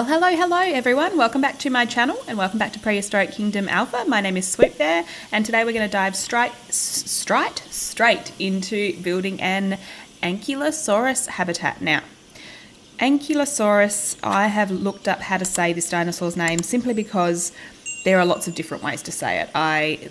Well, hello everyone. Welcome back to my channel and welcome back to Prehistoric Kingdom Alpha. My name is Swoop there, and today we're going to dive straight into building an Ankylosaurus habitat. Now, Ankylosaurus, I have looked up how to say this dinosaur's name simply because there are lots of different ways to say it. I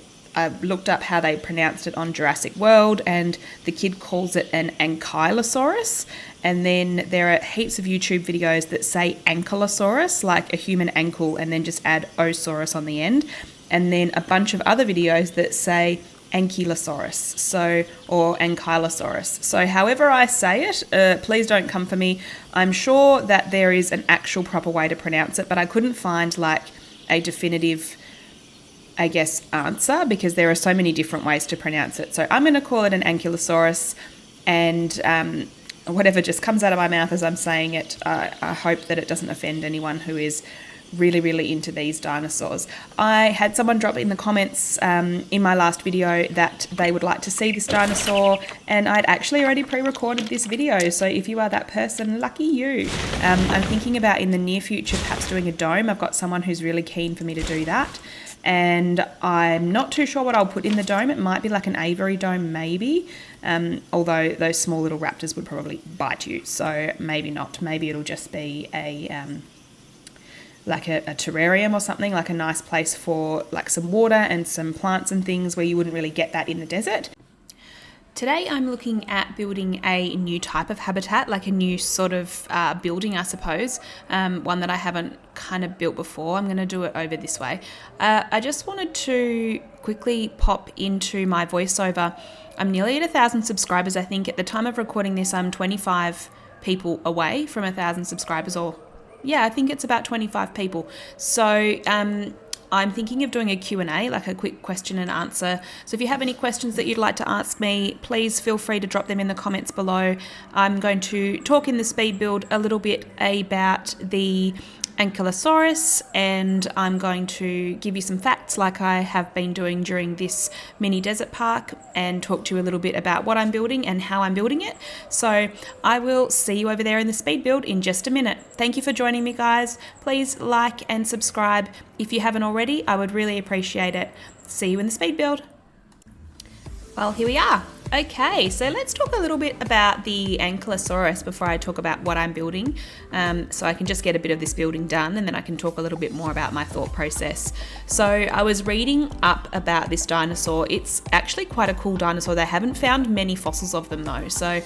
looked up how they pronounced it on Jurassic World, and the kid calls it an Ankylosaurus. And then there are heaps of YouTube videos that say Ankylosaurus, like a human ankle, and then just add osaurus on the end. And then a bunch of other videos that say Ankylosaurus, or Ankylosaurus. So however I say it, please don't come for me. I'm sure that there is an actual proper way to pronounce it, but I couldn't find like a definitive, I guess, answer, because there are so many different ways to pronounce it. So I'm going to call it an Ankylosaurus, and whatever just comes out of my mouth as I'm saying it, I hope that it doesn't offend anyone who is really into these dinosaurs. I had someone drop in the comments in my last video that they would like to see this dinosaur, and I'd actually already pre-recorded this video, so if you are that person, lucky you. I'm thinking about in the near future perhaps doing a dome. I've got someone who's really keen for me to do that, and I'm not too sure what I'll put in the dome. It might be like an aviary dome maybe, although those small little raptors would probably bite you, so maybe not. Maybe it'll just be like a terrarium or something, like a nice place for like some water and some plants and things where you wouldn't really get that in the desert. Today I'm looking at building a new type of habitat, like a new sort of building, I suppose, one that I haven't kind of built before. I'm going to do it over this way. I just wanted to quickly pop into my voiceover. I'm nearly at 1,000 subscribers, I think. At the time of recording this, I'm 25 people away from 1,000 subscribers, or yeah, I think it's about 25 people. So I'm thinking of doing a Q&A, like a quick question and answer. So if you have any questions that you'd like to ask me, please feel free to drop them in the comments below. I'm going to talk in the speed build a little bit about the Ankylosaurus, and I'm going to give you some facts like I have been doing during this mini desert park, and talk to you a little bit about what I'm building and how I'm building it. So I will see you over there in the speed build in just a minute. Thank you for joining me, guys. Please like and subscribe if you haven't already. I would really appreciate it. See you in the speed build. Well, here we are. Okay, so let's talk a little bit about the Ankylosaurus before I talk about what I'm building, so I can just get a bit of this building done, and then I can talk a little bit more about my thought process. So I was reading up about this dinosaur. It's actually quite a cool dinosaur. They haven't found many fossils of them though. So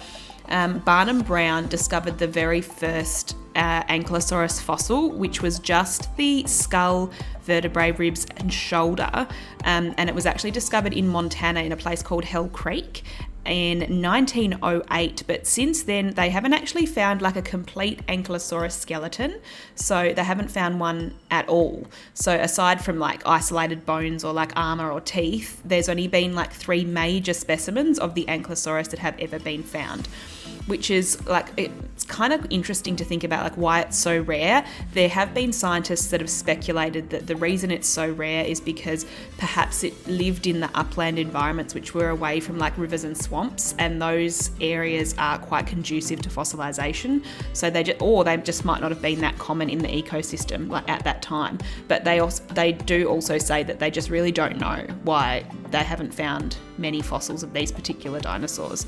Barnum Brown discovered the very first Ankylosaurus fossil, which was just the skull, vertebrae, ribs and shoulder, and it was actually discovered in Montana in a place called Hell Creek in 1908, but since then they haven't actually found like a complete Ankylosaurus skeleton, so they haven't found one at all. So aside from like isolated bones or like armor or teeth, there's only been like 3 major specimens of the Ankylosaurus that have ever been found, which is like, it's kind of interesting to think about like why it's so rare. There have been scientists that have speculated that the reason it's so rare is because perhaps it lived in the upland environments which were away from like rivers and swamps, and those areas are quite conducive to fossilization. So they just might not have been that common in the ecosystem like at that time. But they do also say that they just really don't know why they haven't found many fossils of these particular dinosaurs.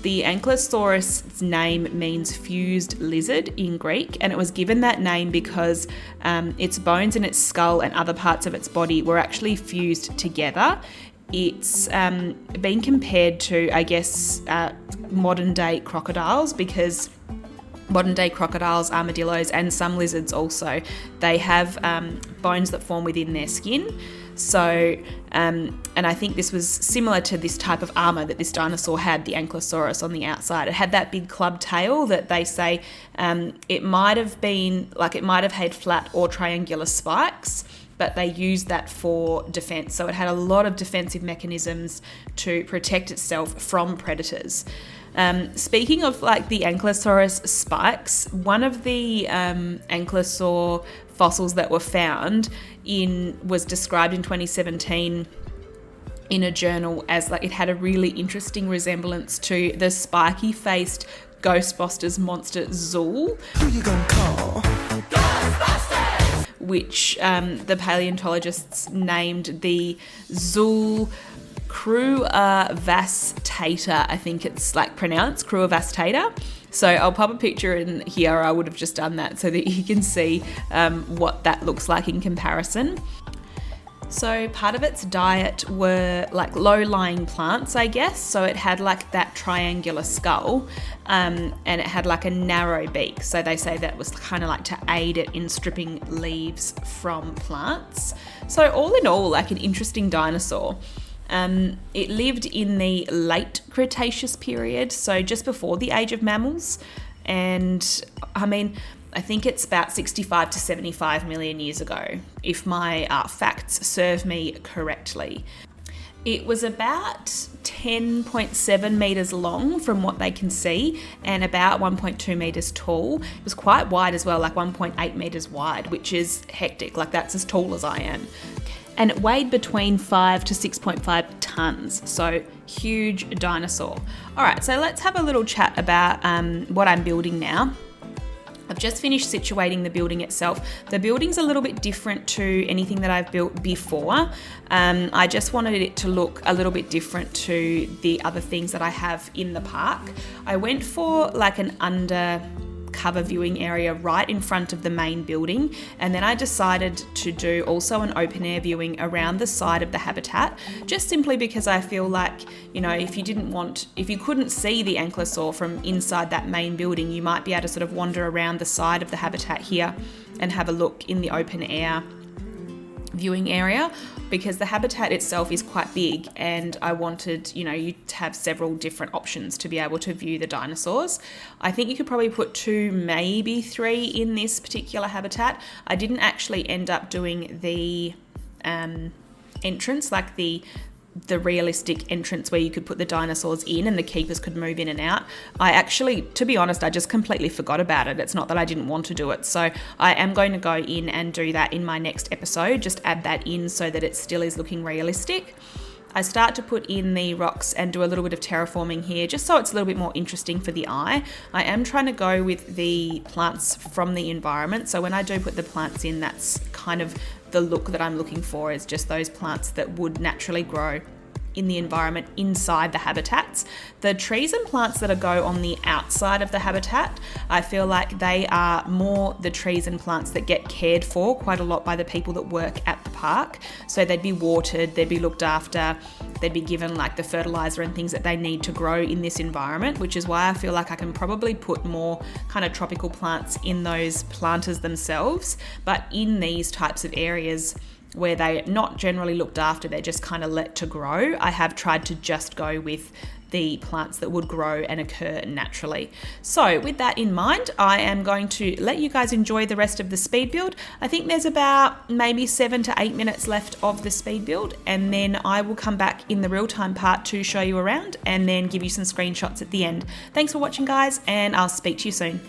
The Ankylosaurus' name means fused lizard in Greek, and it was given that name because its bones and its skull and other parts of its body were actually fused together. It's been compared to, I guess, modern day crocodiles, because modern day crocodiles, armadillos and some lizards also, they have bones that form within their skin. So, and I think this was similar to this type of armor that this dinosaur had, the Ankylosaurus, on the outside. It had that big club tail that they say it might have had flat or triangular spikes, but they used that for defense. So it had a lot of defensive mechanisms to protect itself from predators. Speaking of like the Ankylosaurus spikes, one of the ankylosaur fossils that were found was described in 2017 in a journal as like it had a really interesting resemblance to the spiky-faced Ghostbusters monster Zool. Who you gonna call? Ghostbusters! Which the paleontologists named the Zool Cruavastator. I think it's like pronounced Cruavastator. So I'll pop a picture in here. I would have just done that so that you can see what that looks like in comparison. So part of its diet were like low-lying plants, I guess. So it had like that triangular skull and it had like a narrow beak. So they say that was kind of like to aid it in stripping leaves from plants. So all in all, like an interesting dinosaur. It lived in the late Cretaceous period, so just before the age of mammals. And I mean, I think it's about 65 to 75 million years ago, if my facts serve me correctly. It was about 10.7 metres long from what they can see and about 1.2 metres tall. It was quite wide as well, like 1.8 metres wide, which is hectic. Like that's as tall as I am. And it weighed between 5 to 6.5 tonnes, so huge dinosaur. All right, so let's have a little chat about what I'm building now. I've just finished situating the building itself. The building's a little bit different to anything that I've built before. I just wanted it to look a little bit different to the other things that I have in the park. I went for like an undercover viewing area right in front of the main building, and then I decided to do also an open air viewing around the side of the habitat, just simply because I feel like, you know, if you couldn't see the ankylosaur from inside that main building, you might be able to sort of wander around the side of the habitat here and have a look in the open air viewing area, because the habitat itself is quite big and I wanted, you know, you to have several different options to be able to view the dinosaurs. I think you could probably put 2, maybe 3 in this particular habitat. I didn't actually end up doing the entrance, like the realistic entrance where you could put the dinosaurs in and the keepers could move in and out. I actually, to be honest, I just completely forgot about it. It's not that I didn't want to do it. So I am going to go in and do that in my next episode, just add that in so that it still is looking realistic. I start to put in the rocks and do a little bit of terraforming here, just so it's a little bit more interesting for the eye. I am trying to go with the plants from the environment. So when I do put the plants in, that's kind of the look that I'm looking for, is just those plants that would naturally grow in the environment inside the habitats. The trees and plants that go on the outside of the habitat, I feel like they are more the trees and plants that get cared for quite a lot by the people that work at the park. So they'd be watered, they'd be looked after, they'd be given like the fertilizer and things that they need to grow in this environment, which is why I feel like I can probably put more kind of tropical plants in those planters themselves. But in these types of areas where they're not generally looked after, they're just kind of let to grow, I have tried to just go with the plants that would grow and occur naturally. So with that in mind, I am going to let you guys enjoy the rest of the speed build. I think there's about maybe 7 to 8 minutes left of the speed build, and then I will come back in the real-time part to show you around and then give you some screenshots at the end. Thanks for watching, guys, and I'll speak to you soon.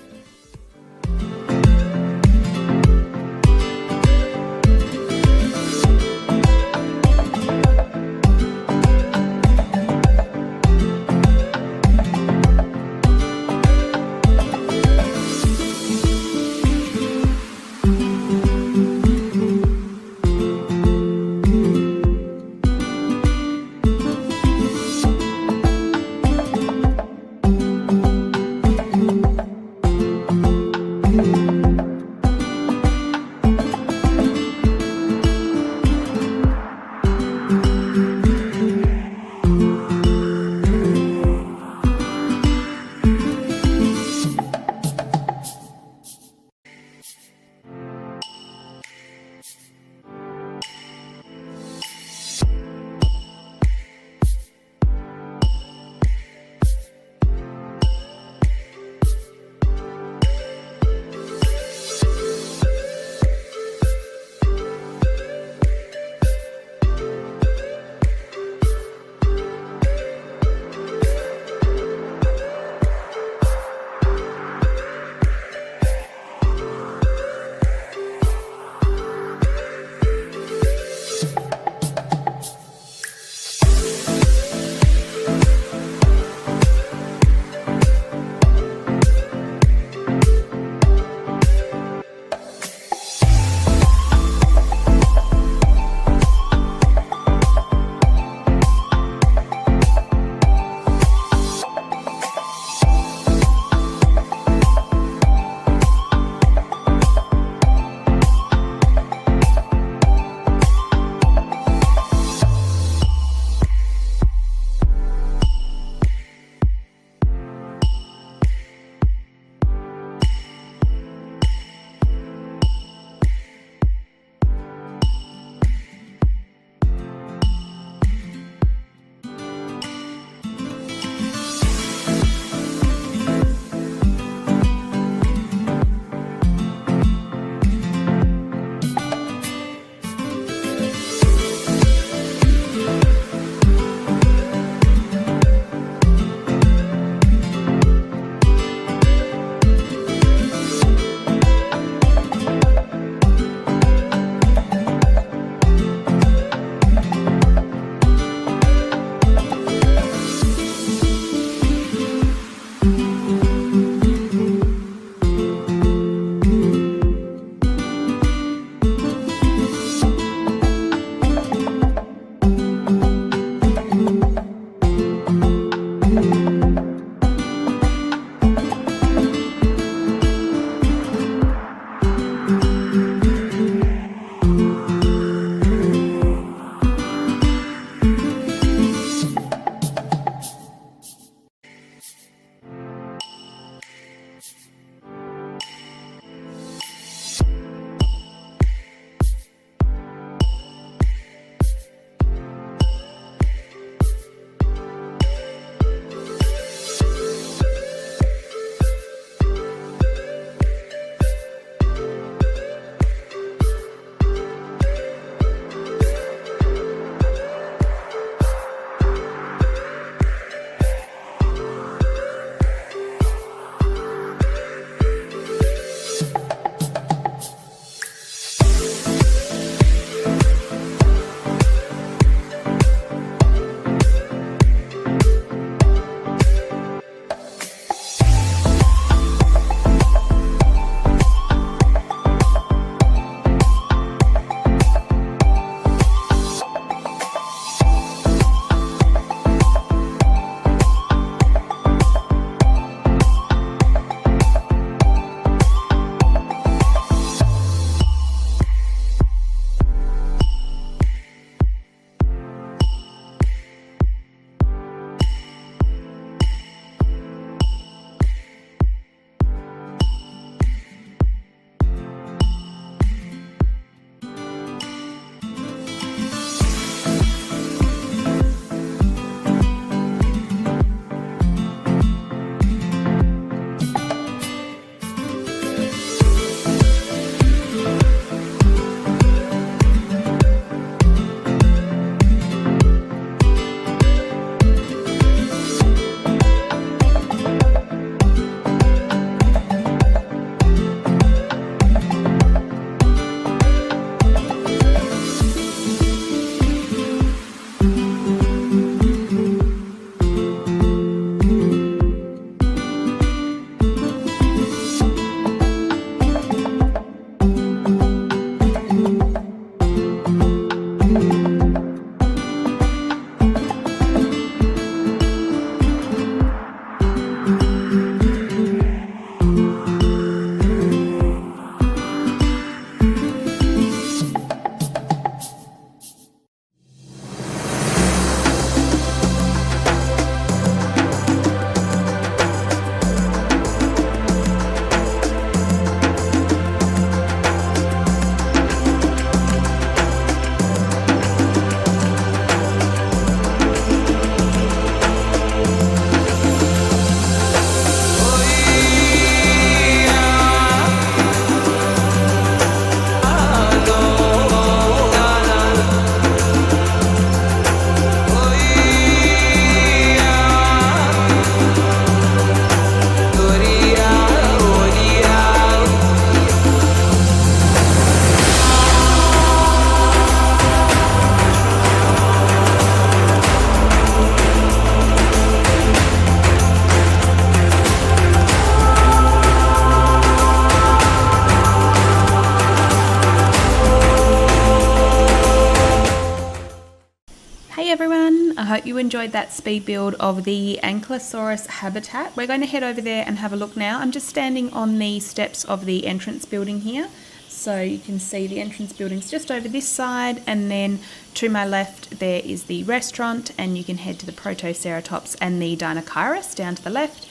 Hey everyone, I hope you enjoyed that speed build of the Ankylosaurus habitat. We're going to head over there and have a look now. I'm just standing on the steps of the entrance building here. So you can see the entrance building's just over this side, and then to my left there is the restaurant, and you can head to the Protoceratops and the Dinosaurus down to the left.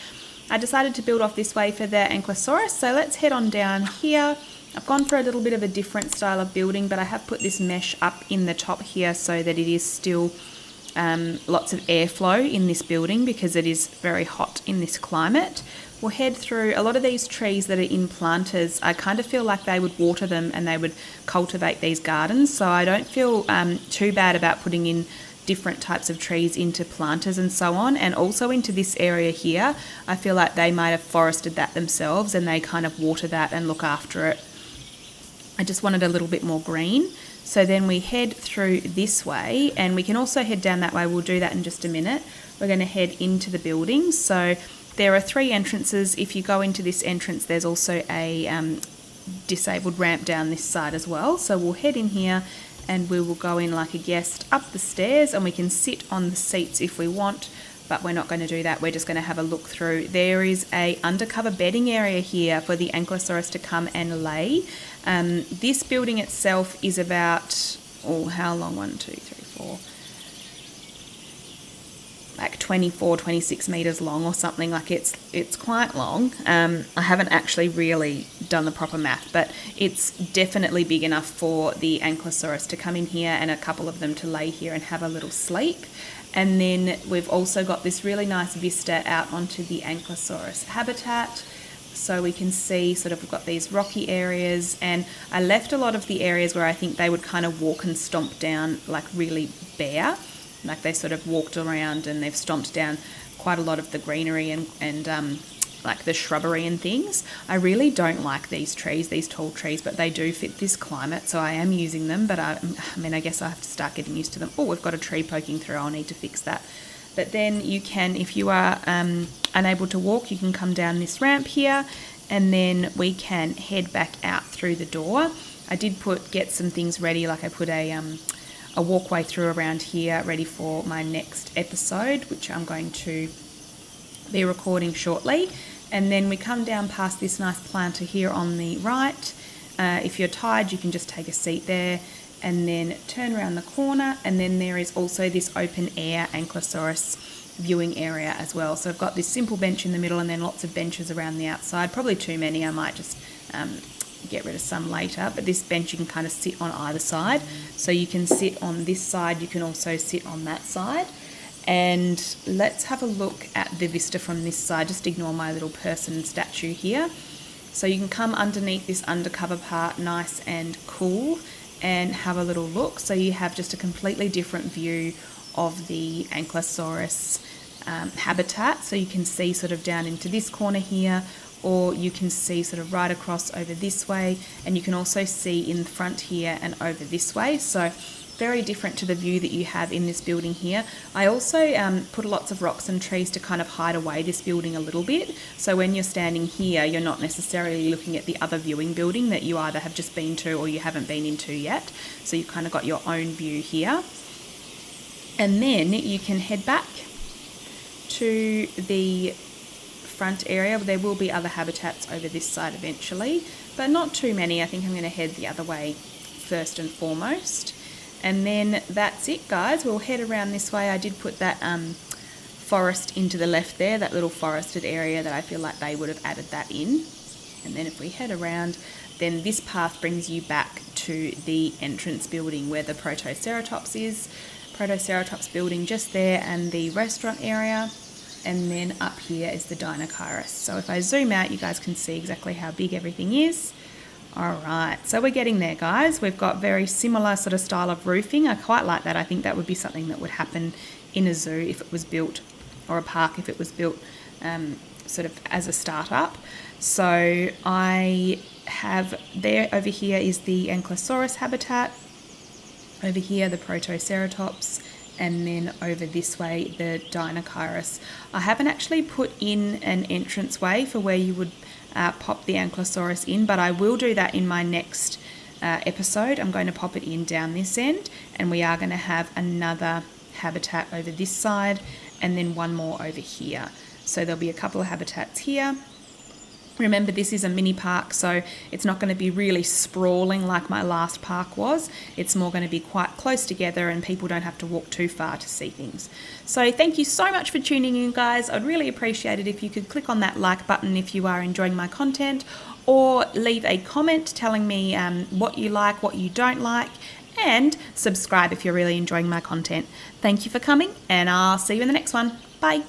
I decided to build off this way for the Ankylosaurus, so let's head on down here. I've gone for a little bit of a different style of building, but I have put this mesh up in the top here so that it is still lots of airflow in this building because it is very hot in this climate. We'll head through a lot of these trees that are in planters. I kind of feel like they would water them and they would cultivate these gardens, so I don't feel too bad about putting in different types of trees into planters and so on, and also into this area here. I feel like they might have forested that themselves and they kind of water that and look after it. I just wanted a little bit more green. So then we head through this way, and we can also head down that way. We'll do that in just a minute. We're going to head into the building. So there are 3 entrances. If you go into this entrance, there's also a disabled ramp down this side as well. So we'll head in here and we will go in like a guest up the stairs, and we can sit on the seats if we want, but we're not going to do that. We're just going to have a look through. There is a undercover bedding area here for the Ankylosaurus to come and lay. This building itself is about, how long? 1, 2, 3, 4. Like 24, 26 meters long or something. Like it's quite long. I haven't actually really done the proper math, but it's definitely big enough for the Ankylosaurus to come in here and a couple of them to lay here and have a little sleep. And then we've also got this really nice vista out onto the Ankylosaurus habitat. So we can see sort of we've got these rocky areas, and I left a lot of the areas where I think they would kind of walk and stomp down like really bare. Like they sort of walked around and they've stomped down quite a lot of the greenery and like the shrubbery and things. I really don't like these trees, these tall trees, but they do fit this climate, so I am using them. But I mean, I guess I have to start getting used to them. Oh, we've got a tree poking through. I'll need to fix that. But then you can, if you are unable to walk, you can come down this ramp here, and then we can head back out through the door. I did get some things ready, like I put a walkway through around here ready for my next episode, which I'm going to be recording shortly. And then we come down past this nice planter here on the right. If you're tired, you can just take a seat there and then turn around the corner, and then there is also this open air Ankylosaurus viewing area as well. So I've got this simple bench in the middle and then lots of benches around the outside. Probably too many, I might just get rid of some later, but this bench you can kind of sit on either side. So you can sit on this side, you can also sit on that side. And let's have a look at the vista from this side. Just ignore my little person statue here. So you can come underneath this undercover part, nice and cool, and have a little look. So you have just a completely different view of the Ankylosaurus habitat. So you can see sort of down into this corner here, or you can see sort of right across over this way, and you can also see in front here and over this way. So very different to the view that you have in this building here. I also put lots of rocks and trees to kind of hide away this building a little bit. So when you're standing here, you're not necessarily looking at the other viewing building that you either have just been to or you haven't been into yet. So you've kind of got your own view here. And then you can head back to the front area. There will be other habitats over this side eventually, but not too many. I think I'm going to head the other way first and foremost. And then that's it, guys. We'll head around this way. I did put that forest into the left there, that little forested area that I feel like they would have added that in. And then if we head around, then this path brings you back to the entrance building where the Protoceratops is. Protoceratops building just there, and the restaurant area. And then up here is the Dinosaurus. So if I zoom out, you guys can see exactly how big everything is. All right, so we're getting there, guys. We've got very similar sort of style of roofing. I quite like that. I think that would be something that would happen in a zoo if it was built, or a park if it was built sort of as a startup. So I have there, over here is the Ankylosaurus habitat. Over here, the Protoceratops, and then over this way, the Dinosaurus. I haven't actually put in an entranceway for where you would pop the Ankylosaurus in, but I will do that in my next episode. I'm going to pop it in down this end, and we are going to have another habitat over this side and then one more over here. So there'll be a couple of habitats here. Remember, this is a mini park, so it's not going to be really sprawling like my last park was. It's more going to be quite close together and people don't have to walk too far to see things. So thank you so much for tuning in, guys. I'd really appreciate it if you could click on that like button if you are enjoying my content, or leave a comment telling me what you like, what you don't like, and subscribe if you're really enjoying my content. Thank you for coming, and I'll see you in the next one. Bye.